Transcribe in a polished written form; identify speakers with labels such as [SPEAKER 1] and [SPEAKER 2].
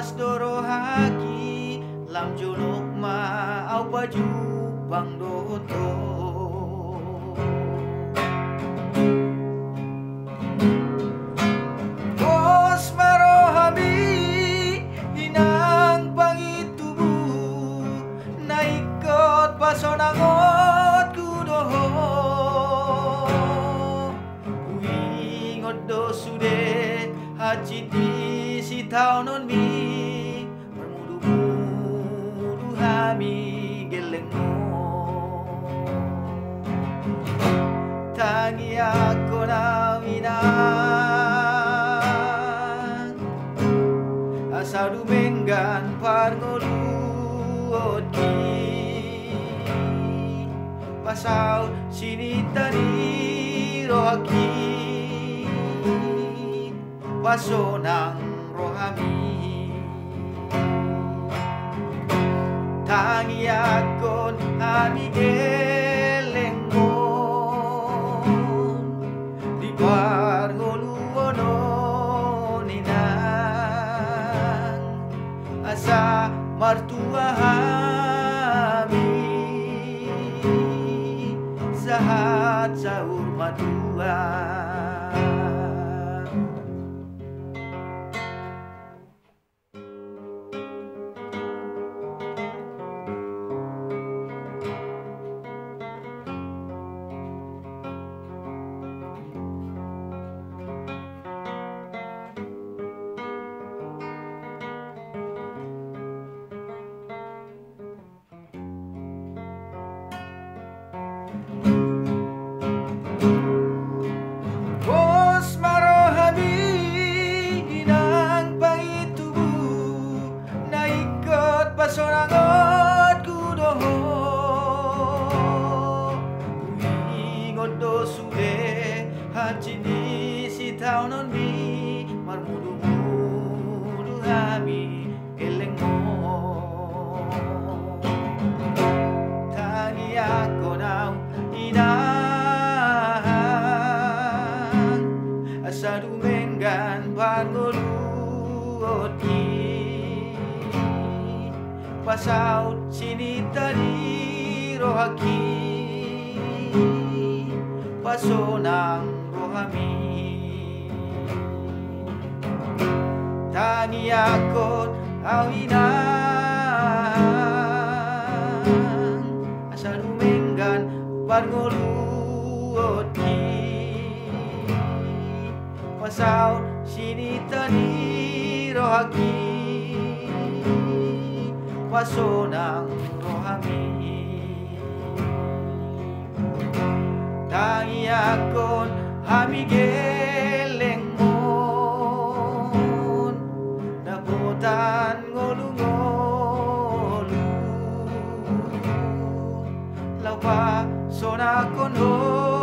[SPEAKER 1] pas doro haki lam junuk ma au baju bang doto bos marohami inang pangitubu naikot pasonangot kudoho uingot do sude haciti si taunon mi bermudu-mudu hami gelengmo tangi aku nawinan asa dumenggan parngoluot ki pasau sini tadi rohaki pasonang rohami tangi akon ami gelengmon di parngoluono ninang asa martua hami sahat sahur madua bos marohami inang pangitubu naikot pasonangot kudoho uingot do sude hacini si taunon mi marmudu-mudu hami gelengmo tangi ako nau inang asa dumenggan parngoluot ki pasaut sini tadi rohaki pasonang rohami tangi akot awinang asa dumenggan parngoluot ki pasaut sini tadi rohaki pasonang rohami tangi akon hami gelengmon naputan ngolu-ngolu lau pa sonakon ho